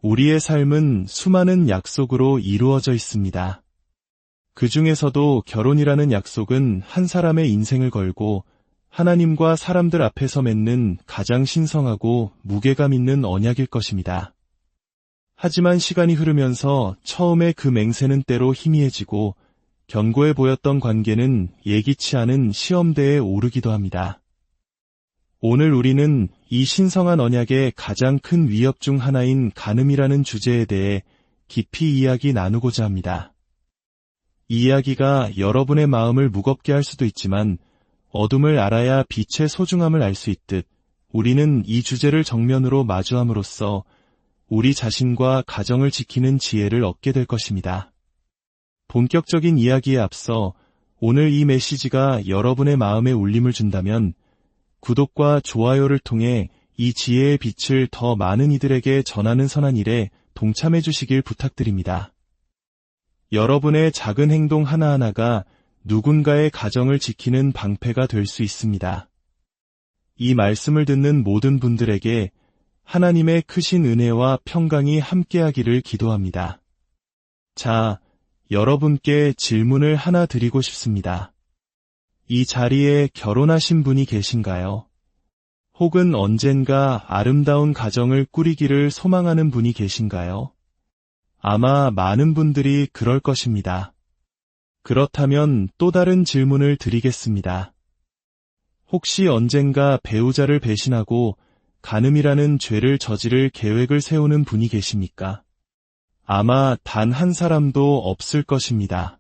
우리의 삶은 수많은 약속으로 이루어져 있습니다. 그 중에서도 결혼이라는 약속은 한 사람의 인생을 걸고 하나님과 사람들 앞에서 맺는 가장 신성하고 무게감 있는 언약일 것입니다. 하지만 시간이 흐르면서 처음에 그 맹세는 때로 희미해지고 견고해 보였던 관계는 예기치 않은 시험대에 오르기도 합니다. 오늘 우리는 이 신성한 언약의 가장 큰 위협 중 하나인 간음이라는 주제에 대해 깊이 이야기 나누고자 합니다. 이 이야기가 여러분의 마음을 무겁게 할 수도 있지만 어둠을 알아야 빛의 소중함을 알 수 있듯 우리는 이 주제를 정면으로 마주함으로써 우리 자신과 가정을 지키는 지혜를 얻게 될 것입니다. 본격적인 이야기에 앞서 오늘 이 메시지가 여러분의 마음에 울림을 준다면 구독과 좋아요를 통해 이 지혜의 빛을 더 많은 이들에게 전하는 선한 일에 동참해 주시길 부탁드립니다. 여러분의 작은 행동 하나하나가 누군가의 가정을 지키는 방패가 될 수 있습니다. 이 말씀을 듣는 모든 분들에게 하나님의 크신 은혜와 평강이 함께하기를 기도합니다. 자, 여러분께 질문을 하나 드리고 싶습니다. 이 자리에 결혼하신 분이 계신가요? 혹은 언젠가 아름다운 가정을 꾸리기를 소망하는 분이 계신가요? 아마 많은 분들이 그럴 것입니다. 그렇다면 또 다른 질문을 드리겠습니다. 혹시 언젠가 배우자를 배신하고 간음이라는 죄를 저지를 계획을 세우는 분이 계십니까? 아마 단 한 사람도 없을 것입니다.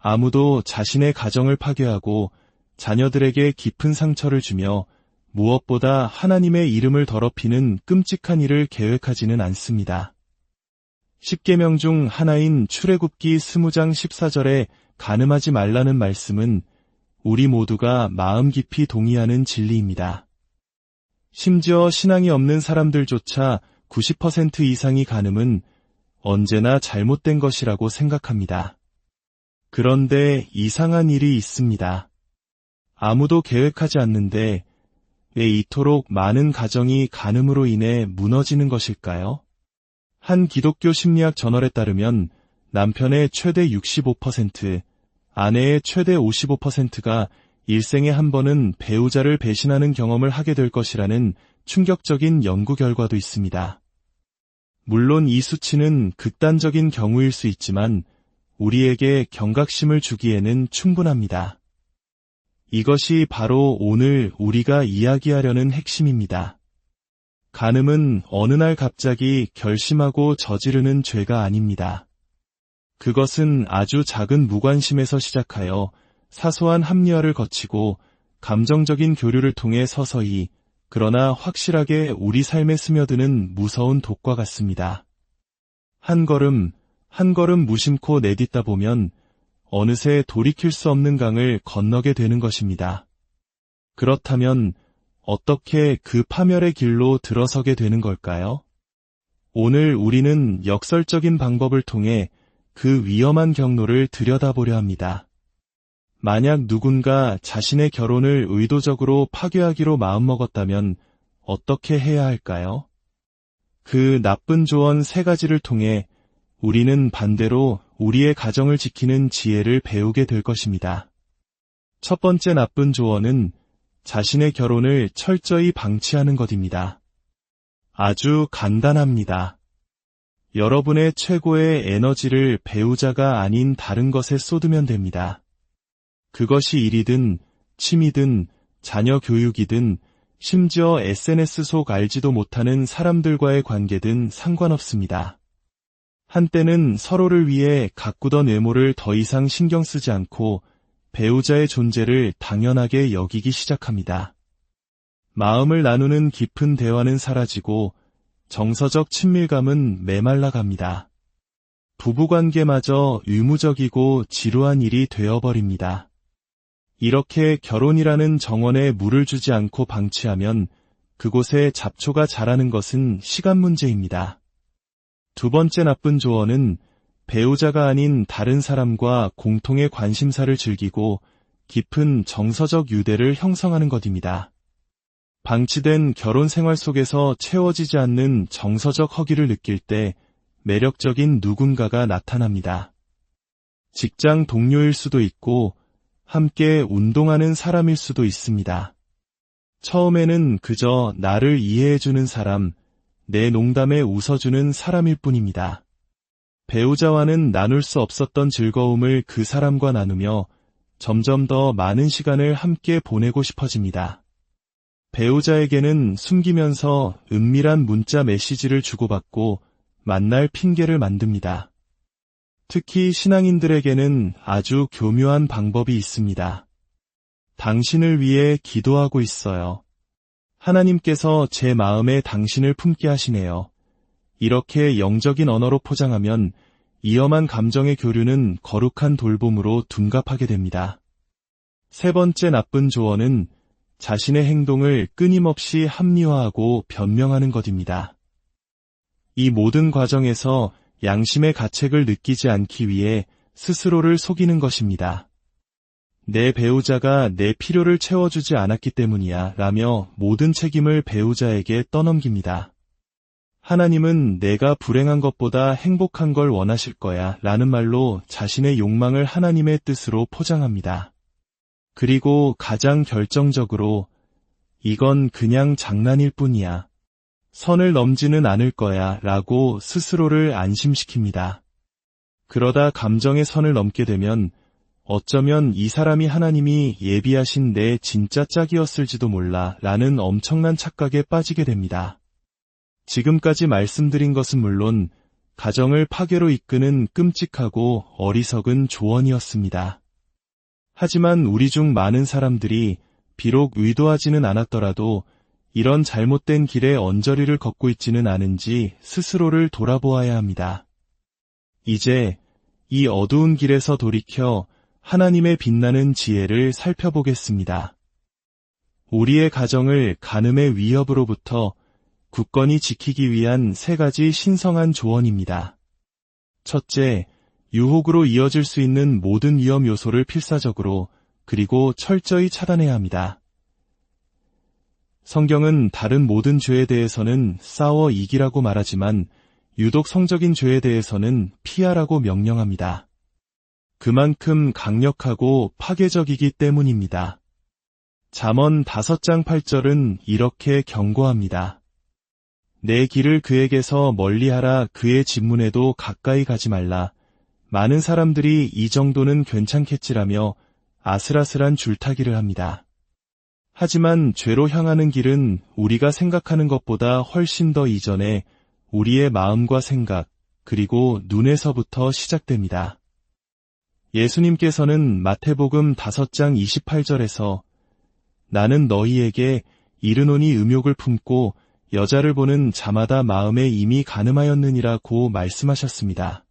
아무도 자신의 가정을 파괴하고 자녀들에게 깊은 상처를 주며 무엇보다 하나님의 이름을 더럽히는 끔찍한 일을 계획하지는 않습니다. 10계명 중 하나인 출애굽기 20장 14절에 간음하지 말라는 말씀은 우리 모두가 마음 깊이 동의하는 진리입니다. 심지어 신앙이 없는 사람들조차 90% 이상이 간음은 언제나 잘못된 것이라고 생각합니다. 그런데 이상한 일이 있습니다. 아무도 계획하지 않는데 왜 이토록 많은 가정이 간음으로 인해 무너지는 것일까요? 한 기독교 심리학 저널에 따르면 남편의 최대 65%, 아내의 최대 55%가 일생에 한 번은 배우자를 배신하는 경험을 하게 될 것이라는 충격적인 연구 결과도 있습니다. 물론 이 수치는 극단적인 경우일 수 있지만 우리에게 경각심을 주기에는 충분합니다. 이것이 바로 오늘 우리가 이야기하려는 핵심입니다. 간음은 어느 날 갑자기 결심하고 저지르는 죄가 아닙니다. 그것은 아주 작은 무관심에서 시작하여 사소한 합리화를 거치고 감정적인 교류를 통해 서서히 그러나 확실하게 우리 삶에 스며드는 무서운 독과 같습니다. 한 걸음 한 걸음 무심코 내딛다 보면 어느새 돌이킬 수 없는 강을 건너게 되는 것입니다. 그렇다면 어떻게 그 파멸의 길로 들어서게 되는 걸까요? 오늘 우리는 역설적인 방법을 통해 그 위험한 경로를 들여다보려 합니다. 만약 누군가 자신의 결혼을 의도적으로 파괴하기로 마음먹었다면 어떻게 해야 할까요? 그 나쁜 조언 3가지를 통해 우리는 반대로 우리의 가정을 지키는 지혜를 배우게 될 것입니다. 첫 번째 나쁜 조언은 자신의 결혼을 철저히 방치하는 것입니다. 아주 간단합니다. 여러분의 최고의 에너지를 배우자가 아닌 다른 것에 쏟으면 됩니다. 그것이 일이든 취미든 자녀 교육이든 심지어 SNS 속 알지도 못하는 사람들과의 관계든 상관없습니다. 한때는 서로를 위해 가꾸던 외모를 더 이상 신경 쓰지 않고 배우자의 존재를 당연하게 여기기 시작합니다. 마음을 나누는 깊은 대화는 사라지고 정서적 친밀감은 메말라갑니다. 부부관계마저 의무적이고 지루한 일이 되어버립니다. 이렇게 결혼이라는 정원에 물을 주지 않고 방치하면 그곳에 잡초가 자라는 것은 시간 문제입니다. 두 번째 나쁜 조언은 배우자가 아닌 다른 사람과 공통의 관심사를 즐기고 깊은 정서적 유대를 형성하는 것입니다. 방치된 결혼 생활 속에서 채워지지 않는 정서적 허기를 느낄 때 매력적인 누군가가 나타납니다. 직장 동료일 수도 있고 함께 운동하는 사람일 수도 있습니다. 처음에는 그저 나를 이해해주는 사람, 내 농담에 웃어주는 사람일 뿐입니다. 배우자와는 나눌 수 없었던 즐거움을 그 사람과 나누며 점점 더 많은 시간을 함께 보내고 싶어집니다. 배우자에게는 숨기면서 은밀한 문자 메시지를 주고받고 만날 핑계를 만듭니다. 특히 신앙인들에게는 아주 교묘한 방법이 있습니다. 당신을 위해 기도하고 있어요. 하나님께서 제 마음에 당신을 품게 하시네요. 이렇게 영적인 언어로 포장하면 위험한 감정의 교류는 거룩한 돌봄으로 둔갑하게 됩니다. 세 번째 나쁜 조언은 자신의 행동을 끊임없이 합리화하고 변명하는 것입니다. 이 모든 과정에서 양심의 가책을 느끼지 않기 위해 스스로를 속이는 것입니다. 내 배우자가 내 필요를 채워주지 않았기 때문이야 라며 모든 책임을 배우자에게 떠넘깁니다. 하나님은 내가 불행한 것보다 행복한 걸 원하실 거야 라는 말로 자신의 욕망을 하나님의 뜻으로 포장합니다. 그리고 가장 결정적으로 이건 그냥 장난일 뿐이야. 선을 넘지는 않을 거야 라고 스스로를 안심시킵니다. 그러다 감정의 선을 넘게 되면 어쩌면 이 사람이 하나님이 예비하신 내 진짜 짝이었을지도 몰라 라는 엄청난 착각에 빠지게 됩니다. 지금까지 말씀드린 것은 물론 가정을 파괴로 이끄는 끔찍하고 어리석은 조언이었습니다. 하지만 우리 중 많은 사람들이 비록 의도하지는 않았더라도 이런 잘못된 길에 언저리를 걷고 있지는 않은지 스스로를 돌아보아야 합니다. 이제 이 어두운 길에서 돌이켜 하나님의 빛나는 지혜를 살펴보겠습니다. 우리의 가정을 간음의 위협으로부터 굳건히 지키기 위한 세 가지 신성한 조언입니다. 첫째, 유혹으로 이어질 수 있는 모든 위험 요소를 필사적으로 그리고 철저히 차단해야 합니다. 성경은 다른 모든 죄에 대해서는 싸워 이기라고 말하지만 유독 성적인 죄에 대해서는 피하라고 명령합니다. 그만큼 강력하고 파괴적이기 때문입니다. 잠언 5장 8절은 이렇게 경고합니다. 내 길을 그에게서 멀리하라. 그의 집문에도 가까이 가지 말라. 많은 사람들이 이 정도는 괜찮겠지라며 아슬아슬한 줄타기를 합니다. 하지만 죄로 향하는 길은 우리가 생각하는 것보다 훨씬 더 이전에 우리의 마음과 생각, 그리고 눈에서부터 시작됩니다. 예수님께서는 마태복음 5장 28절에서 나는 너희에게 이르노니 음욕을 품고 여자를 보는 자마다 마음에 이미 간음하였느니라고 말씀하셨습니다.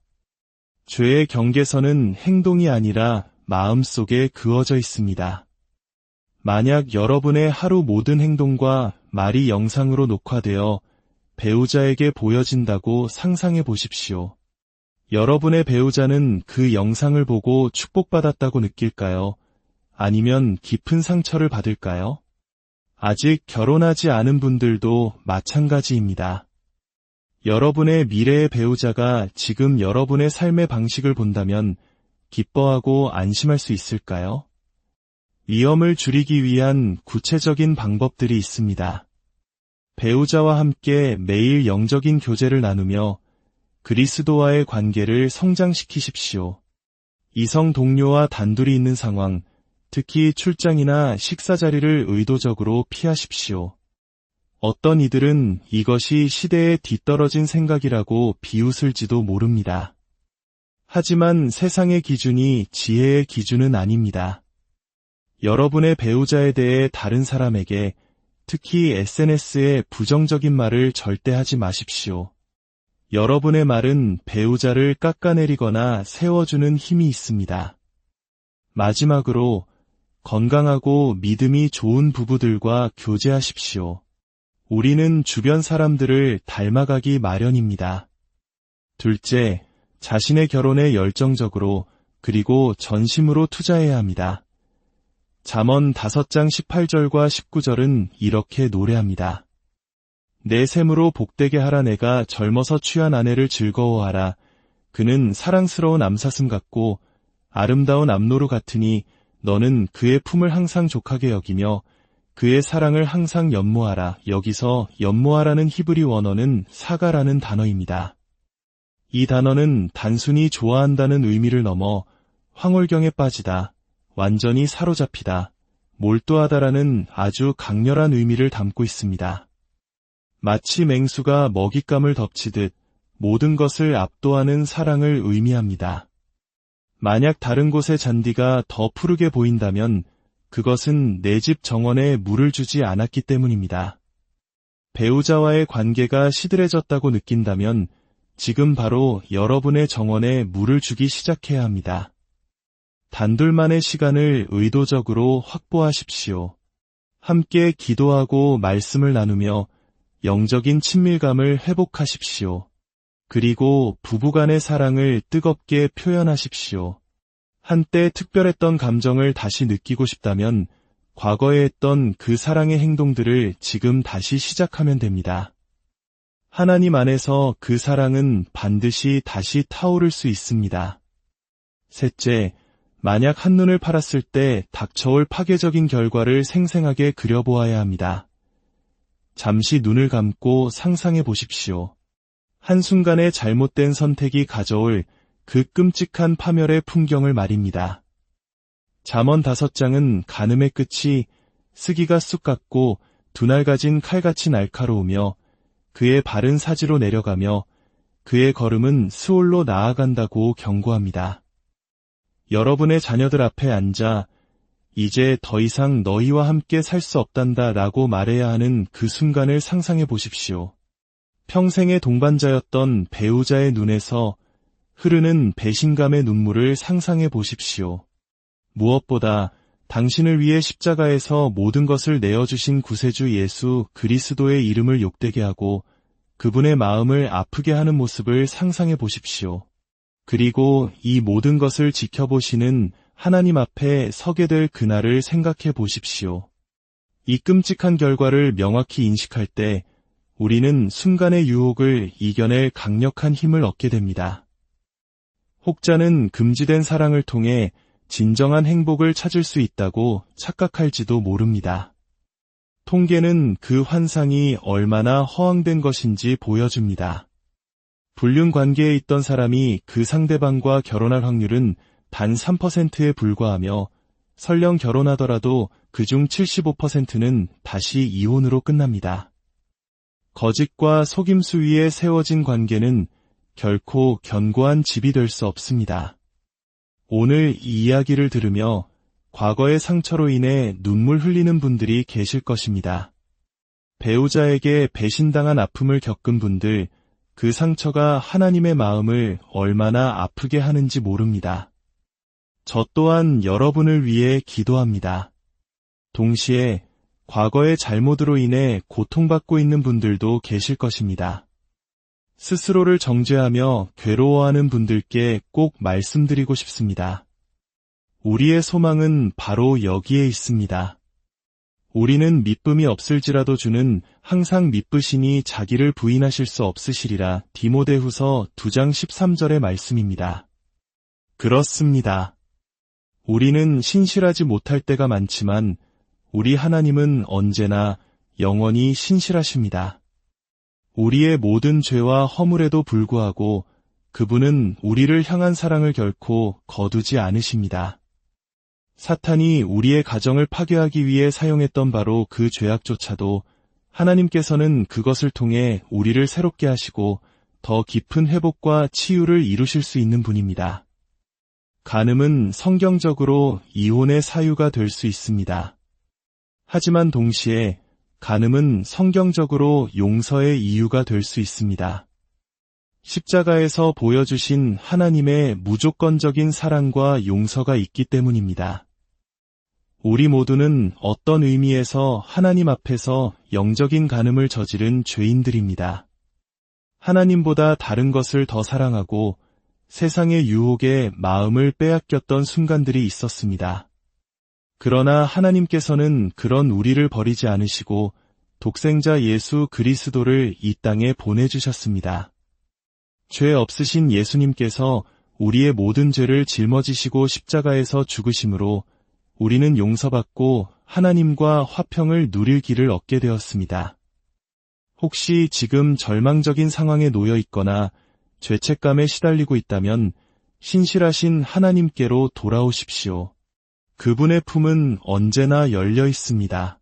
죄의 경계선은 행동이 아니라 마음속에 그어져 있습니다. 만약 여러분의 하루 모든 행동과 말이 영상으로 녹화되어 배우자에게 보여진다고 상상해 보십시오. 여러분의 배우자는 그 영상을 보고 축복받았다고 느낄까요? 아니면 깊은 상처를 받을까요? 아직 결혼하지 않은 분들도 마찬가지입니다. 여러분의 미래의 배우자가 지금 여러분의 삶의 방식을 본다면 기뻐하고 안심할 수 있을까요? 위험을 줄이기 위한 구체적인 방법들이 있습니다. 배우자와 함께 매일 영적인 교제를 나누며 그리스도와의 관계를 성장시키십시오. 이성 동료와 단둘이 있는 상황, 특히 출장이나 식사 자리를 의도적으로 피하십시오. 어떤 이들은 이것이 시대에 뒤떨어진 생각이라고 비웃을지도 모릅니다. 하지만 세상의 기준이 지혜의 기준은 아닙니다. 여러분의 배우자에 대해 다른 사람에게, 특히 SNS에 부정적인 말을 절대 하지 마십시오. 여러분의 말은 배우자를 깎아내리거나 세워주는 힘이 있습니다. 마지막으로 건강하고 믿음이 좋은 부부들과 교제하십시오. 우리는 주변 사람들을 닮아가기 마련입니다. 둘째, 자신의 결혼에 열정적으로 그리고 전심으로 투자해야 합니다. 잠언 5장 18절과 19절은 이렇게 노래합니다. 내 샘으로 복되게 하라. 내가 젊어서 취한 아내를 즐거워하라. 그는 사랑스러운 암사슴 같고 아름다운 암노루 같으니 너는 그의 품을 항상 족하게 여기며 그의 사랑을 항상 연모하라. 여기서 연모하라는 히브리 원어는 사가라는 단어입니다. 이 단어는 단순히 좋아한다는 의미를 넘어 황홀경에 빠지다, 완전히 사로잡히다, 몰두하다라는 아주 강렬한 의미를 담고 있습니다. 마치 맹수가 먹잇감을 덮치듯 모든 것을 압도하는 사랑을 의미합니다. 만약 다른 곳의 잔디가 더 푸르게 보인다면 그것은 내 집 정원에 물을 주지 않았기 때문입니다. 배우자와의 관계가 시들해졌다고 느낀다면 지금 바로 여러분의 정원에 물을 주기 시작해야 합니다. 단둘만의 시간을 의도적으로 확보하십시오. 함께 기도하고 말씀을 나누며 영적인 친밀감을 회복하십시오. 그리고 부부간의 사랑을 뜨겁게 표현하십시오. 한때 특별했던 감정을 다시 느끼고 싶다면 과거에 했던 그 사랑의 행동들을 지금 다시 시작하면 됩니다. 하나님 안에서 그 사랑은 반드시 다시 타오를 수 있습니다. 셋째, 만약 한눈을 팔았을 때 닥쳐올 파괴적인 결과를 생생하게 그려보아야 합니다. 잠시 눈을 감고 상상해 보십시오. 한순간의 잘못된 선택이 가져올 그 끔찍한 파멸의 풍경을 말입니다. 잠언 5장은 간음의 끝이 쓰기가 쑥 같고 두 날 가진 칼같이 날카로우며 그의 발은 사지로 내려가며 그의 걸음은 스올로 나아간다고 경고합니다. 여러분의 자녀들 앞에 앉아 이제 더 이상 너희와 함께 살 수 없단다 라고 말해야 하는 그 순간을 상상해 보십시오. 평생의 동반자였던 배우자의 눈에서 흐르는 배신감의 눈물을 상상해 보십시오. 무엇보다 당신을 위해 십자가에서 모든 것을 내어주신 구세주 예수 그리스도의 이름을 욕되게 하고 그분의 마음을 아프게 하는 모습을 상상해 보십시오. 그리고 이 모든 것을 지켜보시는 하나님 앞에 서게 될 그날을 생각해 보십시오. 이 끔찍한 결과를 명확히 인식할 때 우리는 순간의 유혹을 이겨낼 강력한 힘을 얻게 됩니다. 혹자는 금지된 사랑을 통해 진정한 행복을 찾을 수 있다고 착각할지도 모릅니다. 통계는 그 환상이 얼마나 허황된 것인지 보여줍니다. 불륜 관계에 있던 사람이 그 상대방과 결혼할 확률은 단 3%에 불과하며 설령 결혼하더라도 그중 75%는 다시 이혼으로 끝납니다. 거짓과 속임수 위에 세워진 관계는 결코 견고한 집이 될 수 없습니다. 오늘 이 이야기를 들으며 과거의 상처로 인해 눈물 흘리는 분들이 계실 것입니다. 배우자에게 배신당한 아픔을 겪은 분들, 그 상처가 하나님의 마음을 얼마나 아프게 하는지 모릅니다. 저 또한 여러분을 위해 기도합니다. 동시에 과거의 잘못으로 인해 고통받고 있는 분들도 계실 것입니다. 스스로를 정죄하며 괴로워하는 분들께 꼭 말씀드리고 싶습니다. 우리의 소망은 바로 여기에 있습니다. 우리는 미쁨이 없을지라도 주는 항상 미쁘시니 자기를 부인하실 수 없으시리라. 디모데후서 2장 13절의 말씀입니다. 그렇습니다. 우리는 신실하지 못할 때가 많지만 우리 하나님은 언제나 영원히 신실하십니다. 우리의 모든 죄와 허물에도 불구하고 그분은 우리를 향한 사랑을 결코 거두지 않으십니다. 사탄이 우리의 가정을 파괴하기 위해 사용했던 바로 그 죄악조차도 하나님께서는 그것을 통해 우리를 새롭게 하시고 더 깊은 회복과 치유를 이루실 수 있는 분입니다. 간음은 성경적으로 이혼의 사유가 될 수 있습니다. 하지만 동시에 간음은 성경적으로 용서의 이유가 될 수 있습니다. 십자가에서 보여주신 하나님의 무조건적인 사랑과 용서가 있기 때문입니다. 우리 모두는 어떤 의미에서 하나님 앞에서 영적인 간음을 저지른 죄인들입니다. 하나님보다 다른 것을 더 사랑하고 세상의 유혹에 마음을 빼앗겼던 순간들이 있었습니다. 그러나 하나님께서는 그런 우리를 버리지 않으시고 독생자 예수 그리스도를 이 땅에 보내주셨습니다. 죄 없으신 예수님께서 우리의 모든 죄를 짊어지시고 십자가에서 죽으심으로 우리는 용서받고 하나님과 화평을 누릴 길을 얻게 되었습니다. 혹시 지금 절망적인 상황에 놓여 있거나 죄책감에 시달리고 있다면 신실하신 하나님께로 돌아오십시오. 그분의 품은 언제나 열려 있습니다.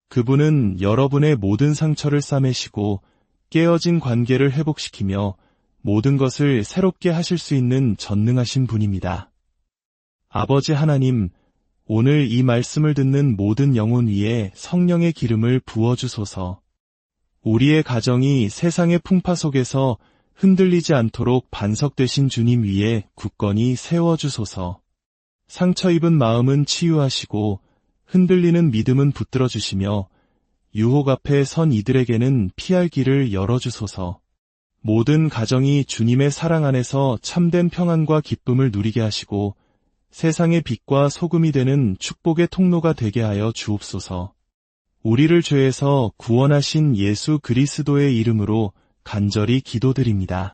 그분은 여러분의 모든 상처를 싸매시고 깨어진 관계를 회복시키며 모든 것을 새롭게 하실 수 있는 전능하신 분입니다. 아버지 하나님, 오늘 이 말씀을 듣는 모든 영혼 위에 성령의 기름을 부어주소서. 우리의 가정이 세상의 풍파 속에서 흔들리지 않도록 반석되신 주님 위에 굳건히 세워주소서. 상처 입은 마음은 치유하시고 흔들리는 믿음은 붙들어주시며 유혹 앞에 선 이들에게는 피할 길을 열어주소서. 모든 가정이 주님의 사랑 안에서 참된 평안과 기쁨을 누리게 하시고 세상의 빛과 소금이 되는 축복의 통로가 되게 하여 주옵소서. 우리를 죄에서 구원하신 예수 그리스도의 이름으로 간절히 기도드립니다.